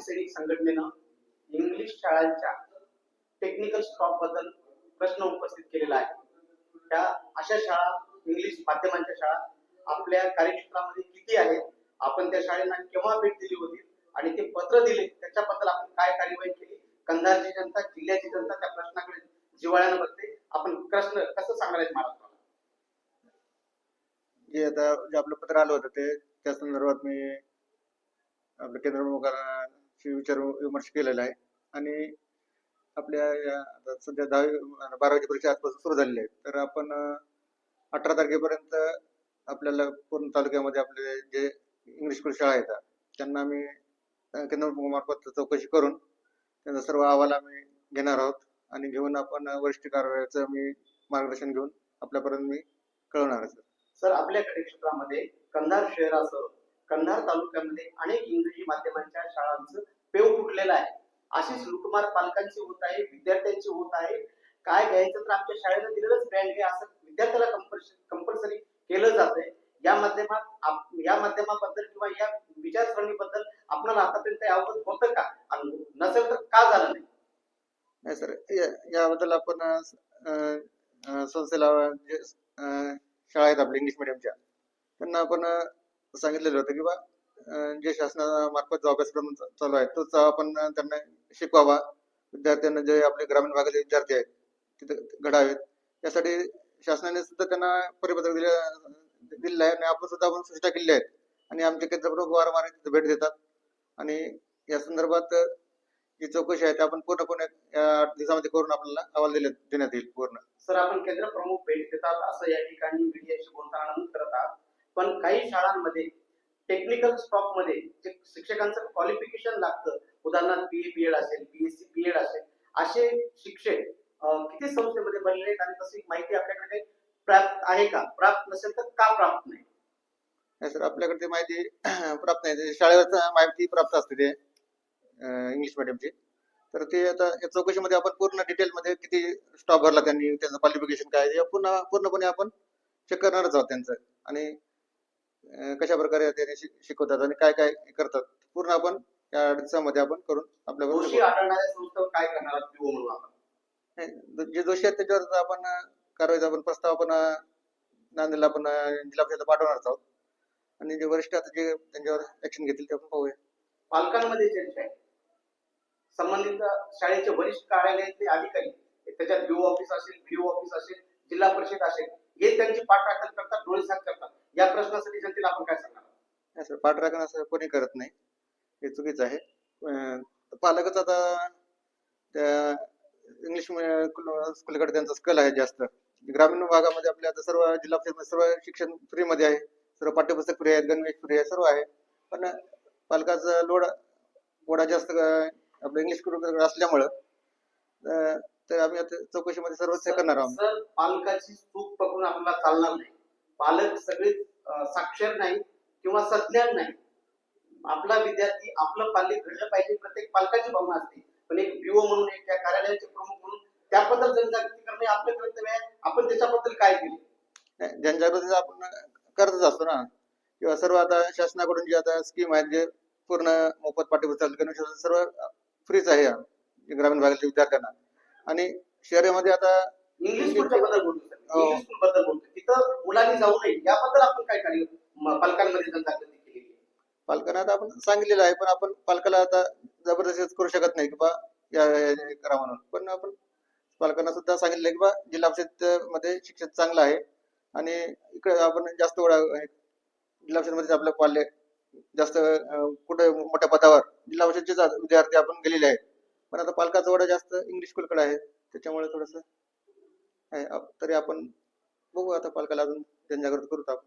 सैनिक संघटनेनं इंग्लिश शाळांच्या टेक्निकल स्टॉप बद्दल प्रश्न उपस्थित केलेला आहे. त्या अशा शाळा, इंग्लिश माध्यमांच्या शाळा आपल्या कार्यक्षेत्रामध्ये किती आहेत, आपण त्या शाळेला केव्हा भेट दिली होती आणि ते पत्र दिले त्याच्याबद्दल आपण काय कार्यवाही केली, कंधारची जनता, जिल्ह्याची जनता त्या प्रश्नाकडे जिव्हाळ्यानं बघते. आपण प्रश्न कसं सांगणार आहेत महाराष्ट्राला? जे आता जे आपलं पत्र आलं होतं त्या संदर्भात मी आपल्या केंद्र प्रमुखांशी विचार विमर्श केलेला आहे आणि आपल्या आता सध्या 10वी-12वीची परीक्षा आजपासून सुरू झालेली आहे. तर आपण 18 तारखेपर्यंत आपल्याला पूर्ण तालुक्यामध्ये आपले जे इंग्लिश स्कूल शाळा आहेत त्यांना आम्ही केंद्र प्रमुखांमार्फत चौकशी करून त्यांचा सर्व अहवाल आम्ही घेणार आहोत आणि घेऊन आपण वरिष्ठ कारवाईचं मी मार्गदर्शन घेऊन आपल्यापर्यंत मी कळवणार आहे. सर, आपल्या कार्यक्षेत्रामध्ये कंधार शहरासह कंधार तालुक्यामध्ये अनेक इंग्रजी माध्यमांच्या शाळांचं पेव फुटलेलं आहे. अशीच लुटमार पालकांची होत आहे, विद्यार्थ्यांची होत आहे. काय घ्यायचं तर आमच्या शाळेनं दिलेलंच ब्रँड घ्या असं विद्यार्थ्याला कंपल्सरी केलं जातंय. या माध्यमाबद्दल किंवा या विचारसरणीबद्दल आपल्याला आतापर्यंत काही अवगत होतं का? आणि नसेल तर का झालं नाही? नाही सर, याबद्दल आपण संस्थेला जे शाळा आहेत आपल्या इंग्लिश मिडियमच्या त्यांना आपण सांगितलेलं होतं की बा जे शासनामार्फत जो अभ्यासक्रम चालू आहे तोच आपण त्यांना शिकवावा. विद्यार्थ्यांना जे आपले ग्रामीण भागातले विद्यार्थी आहेत तिथे घडावेत यासाठी शासनाने सुद्धा त्यांना परिपत्रक दिलेलं आहे आणि आपण सुद्धा सूचना केलेल्या आहेत आणि आमचे केंद्र प्रमुख वारंवार तिथे भेट देतात आणि या संदर्भात जी चौकशी आहे ते आपण पूर्णपणे या 8 दिवसामध्ये करून आपल्याला अहवाल देण्यात येईल पूर्ण. सर, आपण केंद्र प्रमुख भेट देतात असं या ठिकाणी मीडियाशी बोलताना नमूद करत आहात, पण काही शाळांमध्ये टेक्निकल स्टॉप मध्ये जे शिक्षकांचं क्वालिफिकेशन लागतं, उदाहरणार्थ BA BEd असेल, BSc BEd असेल, असे शिक्षक किती संस्थेमध्ये बनले आहेत आणि तशी माहिती आपल्याकडे प्राप्त आहे का? प्राप्त नसेल तर का प्राप्त नाही? नाही सर, आपल्याकडे ती माहिती प्राप्त नाही. शाळेवर माहिती प्राप्त असते ते इंग्लिश मिडियमची. तर ते आता या चौकशीमध्ये आपण पूर्ण डिटेलमध्ये किती स्टॉप भरला त्यांनी, त्यांचं क्वालिफिकेशन काय आहे पूर्णपणे आपण चेक करणारच आहोत त्यांचं आणि कशा प्रकारे ते शिकवतात आणि काय काय करतात पूर्ण आपण या दिवसामध्ये आपण करून आपल्या दोषी आढळणाऱ्या संस्थेवर काय करणार आहात PO म्हणून आपण? जे दोषी आहेत त्याच्यावर आपण कारवाईचा आपण प्रस्ताव आपण नांदेडला आपण जिल्हा परिषदेला पाठवणारच आहोत आणि जे वरिष्ठ आता जे त्यांच्यावर ऍक्शन घेतील ते आपण पाहूया. पालकांमध्ये चर्चा आहे, संबंधित शाळेचे वरिष्ठ कार्यालयातले अधिकारी, त्याच्यात BO ऑफिस असेल, BDO ऑफिस असेल, जिल्हा परिषद असेल, हे त्यांची पाठराखण करतात, डोळेझाक करतात. या प्रश्नासाठी जनतेला आपण काय सांगणार? नाही सर, पाठराखण असं कोणी करत नाही, हे चुकीचं आहे. पालकच आता त्या इंग्लिश स्कूलकडे त्यांचा कल आहे जास्त. ग्रामीण भागामध्ये आपल्या आता सर्व जिल्हा परिषद सर्व शिक्षण फ्री मध्ये आहे, सर्व पाठ्यपुस्तक फ्री आहेत, गणवेश फ्री आहे, सर्व आहे. पण पालकाचा लोड जास्त आपल्या इंग्लिश स्कूल असल्यामुळं तर आम्ही आता चौकशीमध्ये सर्व चेक करणार आहोत. सर, पालकाची चूक पकडून आपल्याला चालणार नाही. पालक सगळे साक्षर नाही किंवा सज्ञान नाही. आपला विद्यार्थी, आपलं पाल्य घडलं पाहिजे, प्रत्येक पालकाची भावना असते. पण एक BO म्हणून, एक त्या कार्यालयाचे प्रमुख म्हणून त्याबद्दल जनजागृती करणे आपलं कर्तव्य आहे. आपण त्याच्याबद्दल काय केले? जनजागृती आपण करतच असतो ना, किंवा सर्व आता शासनाकडून जे आता स्कीम आहेत, जे पूर्ण मोफत पाठ्यपुस्तक सर्व फ्रीच आहे ग्रामीण भागातील विद्यार्थ्यांना. आणि शहरामध्ये आता इंग्लिश स्कूलच्या बद्दल बोलतो, इंग्लिश स्कूल बद्दल बोलतो, तिथं मुलांनी जाऊ नये याबद्दल आपण काय कार्य पालकांमध्ये जनजागृती केली? पालकांना आता आपण सांगितलेलं आहे, पण आपण पालकाला आता जबरदस्ती करू शकत नाही की बा या करा म्हणून. पण आपण पालकांना सुद्धा सांगितलं की बा जिल्हा परिषद मध्ये शिक्षण चांगलं आहे आणि इकडे आपण जास्त जिल्हा परिषद मध्ये आपलं पाल्य जास्त कुठे मोठ्या पदावर जिल्हा परिषदचे विद्यार्थी आपण गेलेले आहेत. पण आता पालकाचा ओढा जास्त इंग्लिश स्कूलकडे आहे, त्याच्यामुळे थोडस तरी आपण बघू, आता पालकाला अजून जनजागृती करू आपण.